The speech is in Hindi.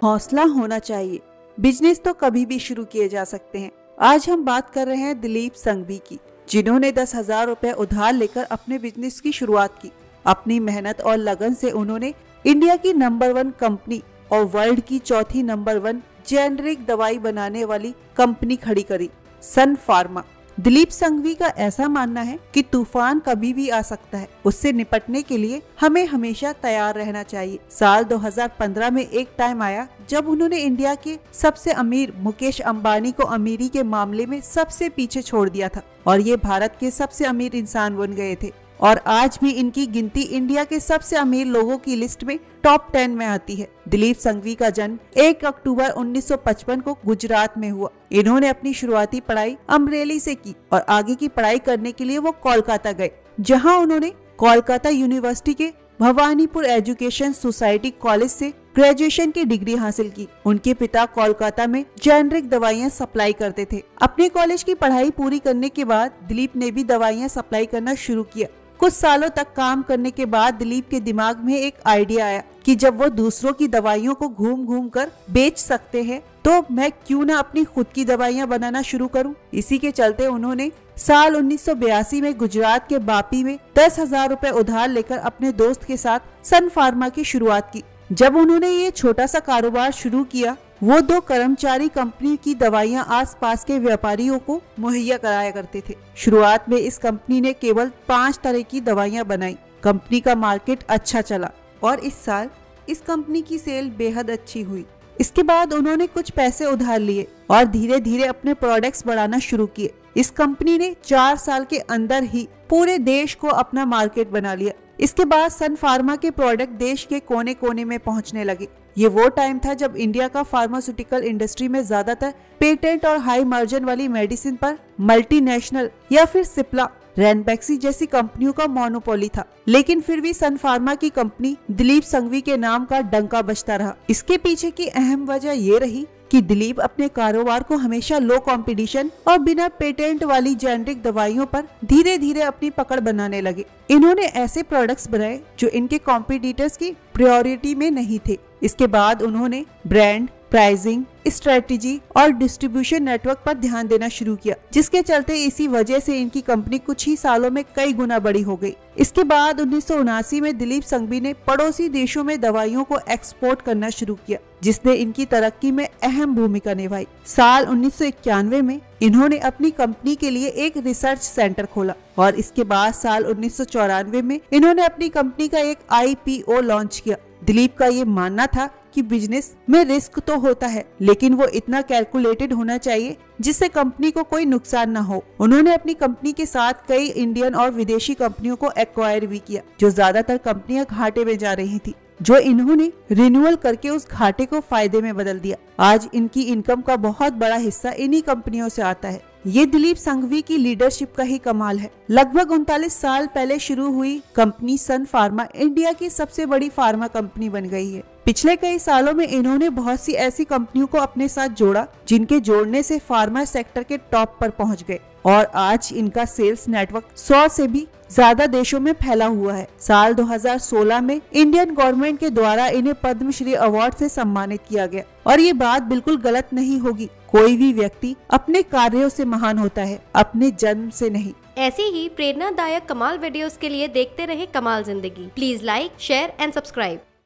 हौसला होना चाहिए। बिजनेस तो कभी भी शुरू किए जा सकते हैं। आज हम बात कर रहे हैं दिलीप संघवी की, जिन्होंने 10,000 रुपए उधार लेकर अपने बिजनेस की शुरुआत की। अपनी मेहनत और लगन से उन्होंने इंडिया की नंबर 1 कंपनी और वर्ल्ड की चौथी नंबर 1 जेनेरिक दवाई बनाने वाली कंपनी खड़ी करी, सन फार्मा। दिलीप संघवी का ऐसा मानना है कि तूफान कभी भी आ सकता है, उससे निपटने के लिए हमें हमेशा तैयार रहना चाहिए। साल 2015 में एक टाइम आया जब उन्होंने इंडिया के सबसे अमीर मुकेश अंबानी को अमीरी के मामले में सबसे पीछे छोड़ दिया था और ये भारत के सबसे अमीर इंसान बन गए थे और आज भी इनकी गिनती इंडिया के सबसे अमीर लोगों की लिस्ट में टॉप 10 में आती है। दिलीप संघवी का जन्म 1 अक्टूबर 1955 को गुजरात में हुआ। इन्होंने अपनी शुरुआती पढ़ाई अमरेली से की और आगे की पढ़ाई करने के लिए वो कोलकाता गए, जहां उन्होंने कोलकाता यूनिवर्सिटी के भवानीपुर एजुकेशन सोसाइटी कॉलेज से ग्रेजुएशन की डिग्री हासिल की। उनके पिता कोलकाता में जेनेरिक दवाइयां सप्लाई करते थे। अपने कॉलेज की पढ़ाई पूरी करने के बाद दिलीप ने भी दवाइयां सप्लाई करना शुरू किया। कुछ सालों तक काम करने के बाद दिलीप के दिमाग में एक आइडिया आया कि जब वो दूसरों की दवाइयों को घूम घूम कर बेच सकते हैं तो मैं क्यों ना अपनी खुद की दवाइयां बनाना शुरू करूं। इसी के चलते उन्होंने साल 1982 में गुजरात के बापी में 10,000 रुपए उधार लेकर अपने दोस्त के साथ सन फार्मा की शुरुआत की। जब उन्होंने ये छोटा सा कारोबार शुरू किया, वो 2 कर्मचारी कंपनी की दवाइयां आसपास के व्यापारियों को मुहैया कराया करते थे। शुरुआत में इस कंपनी ने केवल 5 तरह की दवाइयां बनाई। कंपनी का मार्केट अच्छा चला और इस साल इस कंपनी की सेल बेहद अच्छी हुई। इसके बाद उन्होंने कुछ पैसे उधार लिए और धीरे धीरे अपने प्रोडक्ट्स बढ़ाना शुरू किए। इस कंपनी ने 4 साल के अंदर ही पूरे देश को अपना मार्केट बना लिया। इसके बाद सन फार्मा के प्रोडक्ट देश के कोने कोने में पहुंचने लगे। ये वो टाइम था जब इंडिया का फार्मास्यूटिकल इंडस्ट्री में ज्यादातर पेटेंट और हाई मार्जिन वाली मेडिसिन पर मल्टीनेशनल या फिर सिप्ला, रैनबैक्सी जैसी कंपनियों का मोनोपोली था। लेकिन फिर भी सन फार्मा की कंपनी दिलीप संघवी के नाम का डंका बजता रहा। इसके पीछे की अहम वजह ये रही कि दिलीप अपने कारोबार को हमेशा लो कंपटीशन और बिना पेटेंट वाली जेनेरिक दवाइयों पर धीरे धीरे अपनी पकड़ बनाने लगे। इन्होंने ऐसे प्रोडक्ट्स बनाए जो इनके कॉम्पिटिटर्स की प्रायोरिटी में नहीं थे। इसके बाद उन्होंने ब्रांड, प्राइसिंग, स्ट्रेटेजी और डिस्ट्रीब्यूशन नेटवर्क पर ध्यान देना शुरू किया, जिसके चलते इसी वजह से इनकी कंपनी कुछ ही सालों में कई गुना बड़ी हो गई। इसके बाद 1979 में दिलीप संघवी ने पड़ोसी देशों में दवाइयों को एक्सपोर्ट करना शुरू किया, जिसने इनकी तरक्की में अहम भूमिका निभाई। साल 1991 में इन्होंने अपनी कंपनी के लिए एक रिसर्च सेंटर खोला और इसके बाद साल 1994 में इन्होंने अपनी कंपनी का एक IPO लॉन्च किया। दिलीप का ये मानना था कि बिजनेस में रिस्क तो होता है, लेकिन वो इतना कैलकुलेटेड होना चाहिए जिससे कंपनी को कोई नुकसान न हो। उन्होंने अपनी कंपनी के साथ कई इंडियन और विदेशी कंपनियों को एक्वायर भी किया, जो ज्यादातर कंपनियां घाटे में जा रही थी, जो इन्होंने रिन्यूअल करके उस घाटे को फायदे में बदल दिया। आज इनकी इनकम का बहुत बड़ा हिस्सा इन्हीं कंपनियों से आता है। ये दिलीप संघवी की लीडरशिप का ही कमाल है। लगभग 39 साल पहले शुरू हुई कंपनी सन फार्मा इंडिया की सबसे बड़ी फार्मा कंपनी बन गई है। पिछले कई सालों में इन्होंने बहुत सी ऐसी कंपनियों को अपने साथ जोड़ा जिनके जोड़ने से फार्मा सेक्टर के टॉप पर पहुंच गए और आज इनका सेल्स नेटवर्क 100 से भी ज्यादा देशों में फैला हुआ है। साल 2016 में इंडियन गवर्नमेंट के द्वारा इन्हें पद्मश्री अवार्ड से सम्मानित किया गया और ये बात बिल्कुल गलत नहीं होगी। कोई भी व्यक्ति अपने कार्यों से महान होता है, अपने जन्म से नहीं। ऐसी ही प्रेरणादायक कमाल वीडियोस के लिए देखते रहे कमाल जिंदगी। Please like, share and subscribe.